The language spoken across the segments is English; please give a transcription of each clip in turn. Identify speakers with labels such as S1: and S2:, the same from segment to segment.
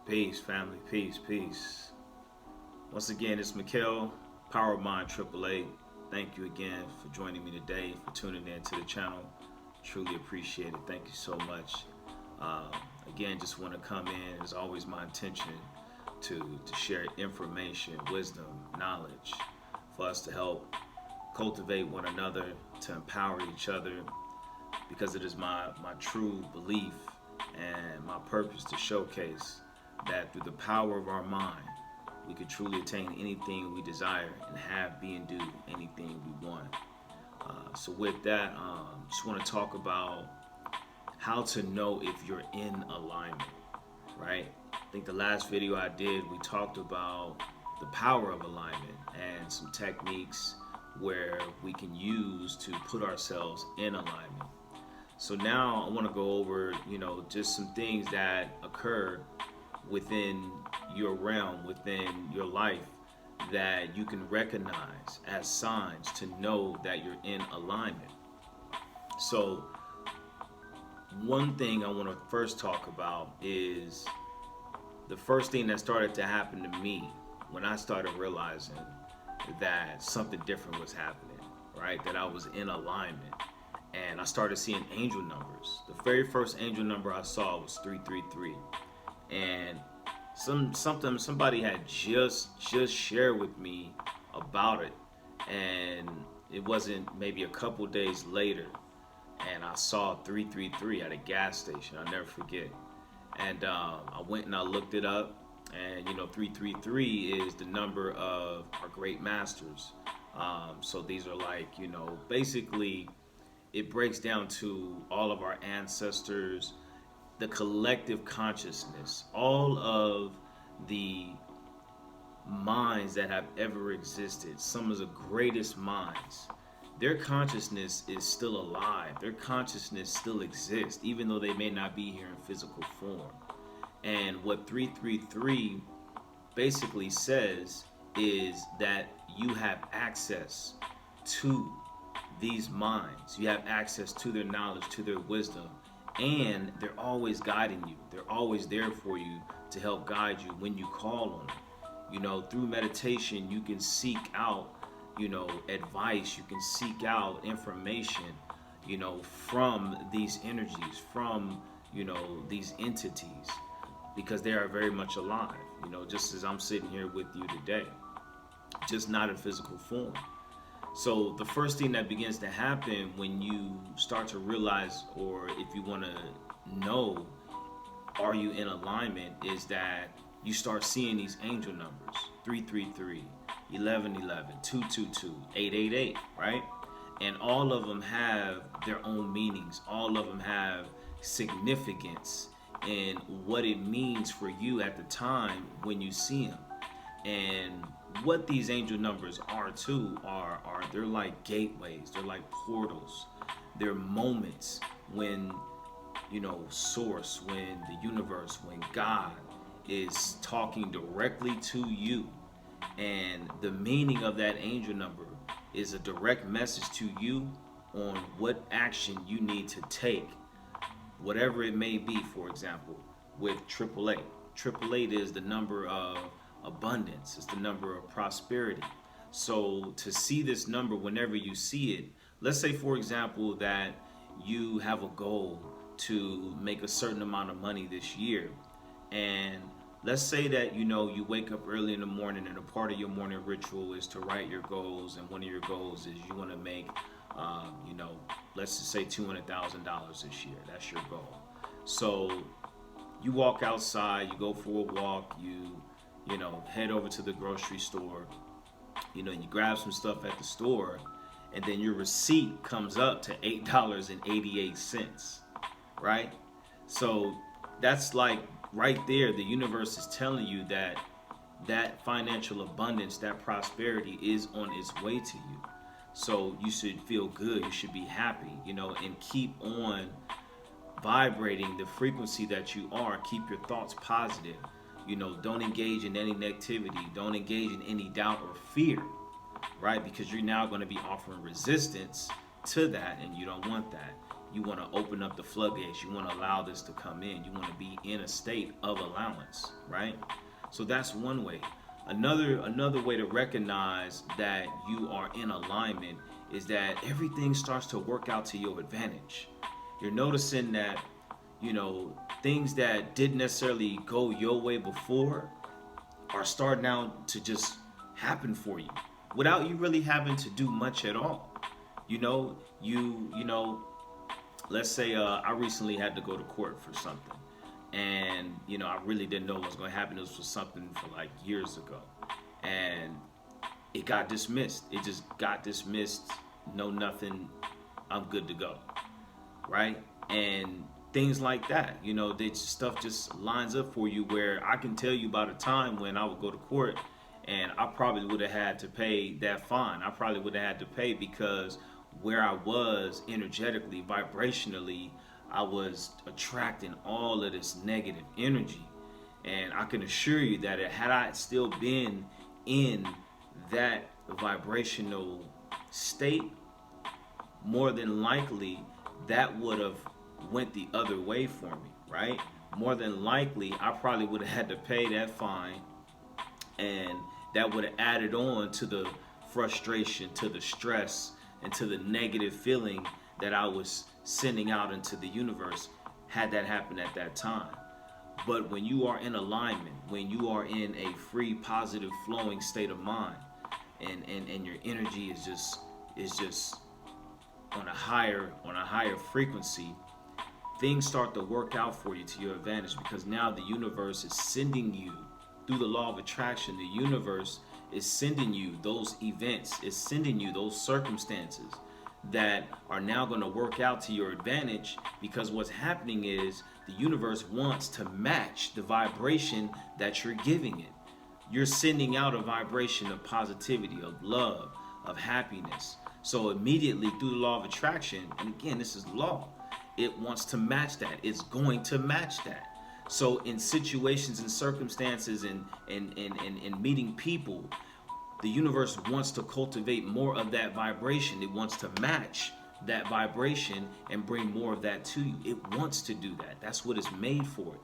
S1: Peace, family. Peace, peace. Once again, it's Mikhail, Power of Mind AAA. Thank you again for joining me today, for tuning in to the channel. Truly appreciate it. Thank you so much. Um, Again, just want to come in. It's always my intention to share information, wisdom, knowledge for us to help cultivate one another, to empower each other, because it is my true belief and my purpose to showcase that through the power of our mind, we could truly attain anything we desire and have, be, and do anything we want. So with that, just want to talk about how to know if you're in alignment, right? I think the last video I did, we talked about the power of alignment and some techniques where we can use to put ourselves in alignment. So now I want to go over, just some things that occur within your realm, within your life, that you can recognize as signs to know that you're in alignment. So one thing I want to first talk about is the first thing that started to happen to me when I started realizing that something different was happening, right? That I was in alignment. And I started seeing angel numbers. The very first angel number I saw was 333. And somebody had just shared with me about it, and it wasn't maybe a couple days later, and I saw 333 at a gas station. I'll never forget. And I went and I looked it up, and 333 is the number of our great masters. So these are like, basically it breaks down to all of our ancestors, the collective consciousness, all of the minds that have ever existed, some of the greatest minds. Their consciousness is still alive. Their consciousness still exists, even though they may not be here in physical form. And what 333 basically says is that you have access to these minds. You have access to their knowledge, to their wisdom, and they're always guiding you. They're always there for you to help guide you when you call on them. Through meditation, you can seek out, advice. You can seek out information, from these energies, from, these entities, because they are very much alive, just as I'm sitting here with you today, just not in physical form. So the first thing that begins to happen when you start to realize, or if you want to know, are you in alignment, is that you start seeing these angel numbers: 333, 1111, 222, 888, right? And all of them have their own meanings. All of them have significance in what it means for you at the time when you see them. And what these angel numbers are too are they're like gateways, they're like portals, they're moments when source, when the universe, when God is talking directly to you. And the meaning of that angel number is a direct message to you on what action you need to take, whatever it may be. For example, with 888, 888 is the number of abundance, it's the number of prosperity. So to see this number whenever you see it, let's say for example that you have a goal to make a certain amount of money this year, and let's say that you wake up early in the morning and a part of your morning ritual is to write your goals, and one of your goals is you want to make let's just say $200,000 this year. That's your goal. So you walk outside, you go for a walk, you head over to the grocery store, you grab some stuff at the store, and then your receipt comes up to $8.88, right? So that's like right there, the universe is telling you that that financial abundance, that prosperity is on its way to you. So you should feel good, you should be happy, and keep on vibrating the frequency that you are. Keep your thoughts positive. Don't engage in any negativity. Don't engage in any doubt or fear, right? Because you're now going to be offering resistance to that, and you don't want that. You want to open up the floodgates. You want to allow this to come in. You want to be in a state of allowance, right? So that's one way. Another way to recognize that you are in alignment is that everything starts to work out to your advantage. You're noticing that, things that didn't necessarily go your way before are starting now to just happen for you without you really having to do much at all. Let's say I recently had to go to court for something, and I really didn't know what was going to happen. This was something for like years ago, and it got dismissed. It just got dismissed. No, nothing. I'm good to go, right? And things like that, stuff just lines up for you, where I can tell you about a time when I would go to court and I probably would have had to pay that fine. I probably would have had to pay because where I was energetically, vibrationally, I was attracting all of this negative energy. And I can assure you that had I still been in that vibrational state, more than likely that would have went the other way for me, right? More than likely, I probably would have had to pay that fine, and that would have added on to the frustration, to the stress, and to the negative feeling that I was sending out into the universe had that happened at that time. But when you are in alignment, when you are in a free, positive, flowing state of mind, and your energy is just on a higher frequency, things start to work out for you to your advantage, because now the universe is sending you, through the law of attraction, the universe is sending you those events, is sending you those circumstances that are now going to work out to your advantage, because what's happening is the universe wants to match the vibration that you're giving it. You're sending out a vibration of positivity, of love, of happiness. So immediately through the law of attraction, and again, this is law, it wants to match that. It's going to match that. So in situations and circumstances and meeting people, the universe wants to cultivate more of that vibration. It wants to match that vibration and bring more of that to you. It wants to do that. That's what it's made for.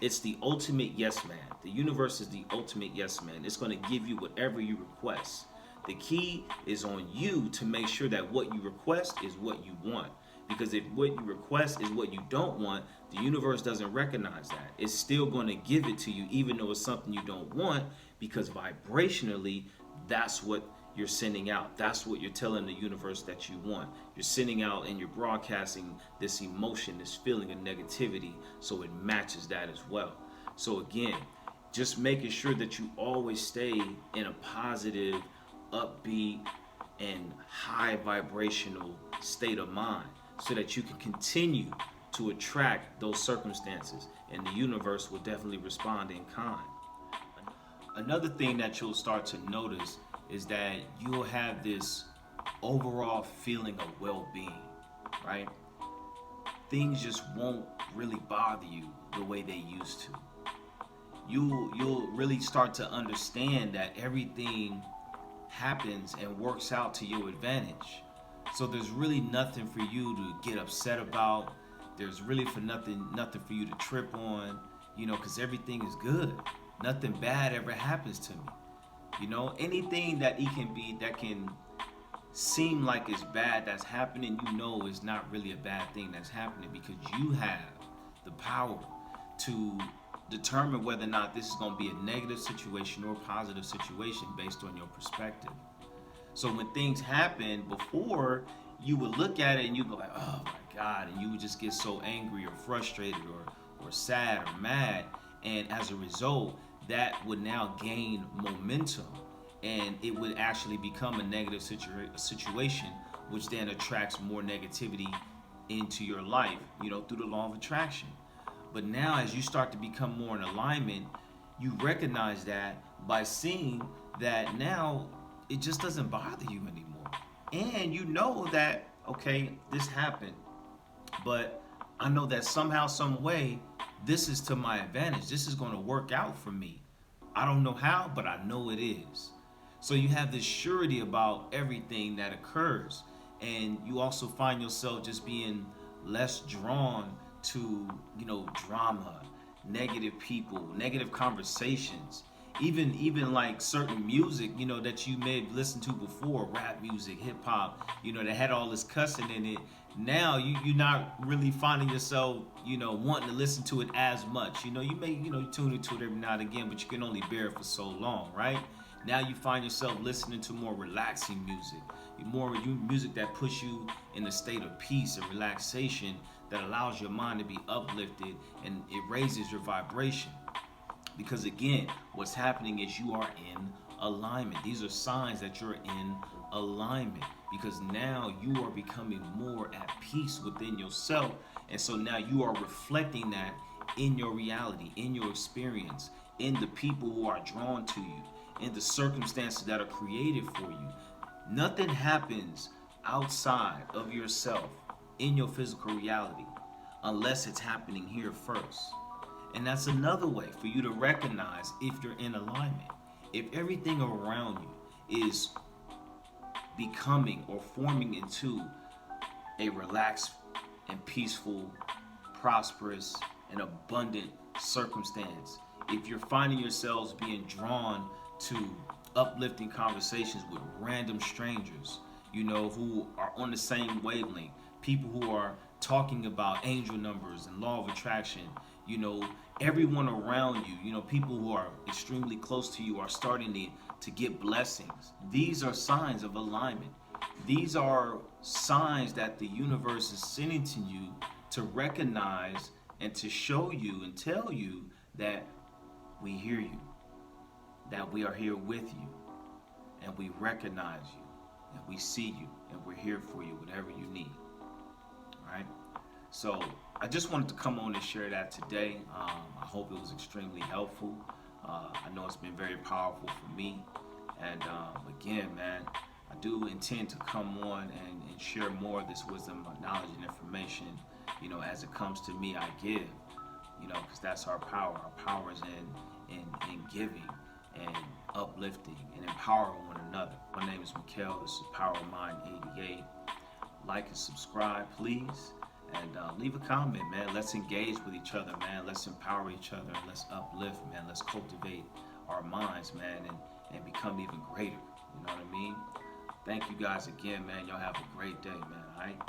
S1: It's the ultimate yes man. The universe is the ultimate yes man. It's going to give you whatever you request. The key is on you to make sure that what you request is what you want. Because if what you request is what you don't want, the universe doesn't recognize that. It's still going to give it to you, even though it's something you don't want, because vibrationally, that's what you're sending out. That's what you're telling the universe that you want. You're sending out and you're broadcasting this emotion, this feeling of negativity, so it matches that as well. So again, just making sure that you always stay in a positive, upbeat, and high vibrational state of mind, so that you can continue to attract those circumstances, and the universe will definitely respond in kind. Another thing that you'll start to notice is that you'll have this overall feeling of well-being, right? Things just won't really bother you the way they used to. You'll really start to understand that everything happens and works out to your advantage. So there's really nothing for you to get upset about. There's really nothing for you to trip on, because everything is good. Nothing bad ever happens to me. Anything that can seem like it's bad that's happening, is not really a bad thing that's happening, because you have the power to determine whether or not this is going to be a negative situation or a positive situation based on your perspective. So when things happen before, you would look at it and you'd be like, oh my God, and you would just get so angry or frustrated or sad or mad. And as a result, that would now gain momentum, and it would actually become a negative situation, which then attracts more negativity into your life, through the law of attraction. But now as you start to become more in alignment, you recognize that by seeing that now it just doesn't bother you anymore. And you know that, okay, this happened, but I know that somehow, some way, this is to my advantage. This is going to work out for me. I don't know how, but I know it is. So you have this surety about everything that occurs. And you also find yourself just being less drawn to, drama, negative people, negative conversations, even like certain music, that you may have listened to before, rap music, hip hop, that had all this cussing in it. Now you're not really finding yourself, wanting to listen to it as much. You may, you tune into it every now and again, but you can only bear it for so long, right? Now you find yourself listening to more relaxing music, music that puts you in a state of peace and relaxation, that allows your mind to be uplifted, and it raises your vibration. Because again, what's happening is you are in alignment. These are signs that you're in alignment, because now you are becoming more at peace within yourself. And so now you are reflecting that in your reality, in your experience, in the people who are drawn to you, in the circumstances that are created for you. Nothing happens outside of yourself in your physical reality unless it's happening here first. And that's another way for you to recognize if you're in alignment. If everything around you is becoming or forming into a relaxed and peaceful, prosperous, and abundant circumstance, if you're finding yourselves being drawn to uplifting conversations with random strangers, who are on the same wavelength, people who are talking about angel numbers and law of attraction, everyone around you, people who are extremely close to you are starting to get blessings. These are signs of alignment. These are signs that the universe is sending to you to recognize and to show you and tell you that we hear you, that we are here with you, and we recognize you, and we see you, and we're here for you, whatever you need. All right? So I just wanted to come on and share that today. I hope it was extremely helpful. I know it's been very powerful for me. And again, man, I do intend to come on and share more of this wisdom, knowledge, and information, as it comes to me, I give, because that's our power. Our power is in giving and uplifting and empowering one another. My name is Mikhail. This is Power of Mind 88. Like and subscribe, please. And leave a comment, man. Let's engage with each other, man. Let's empower each other. Let's uplift, man. Let's cultivate our minds, man, and become even greater. You know what I mean? Thank you guys again, man. Y'all have a great day, man. All right?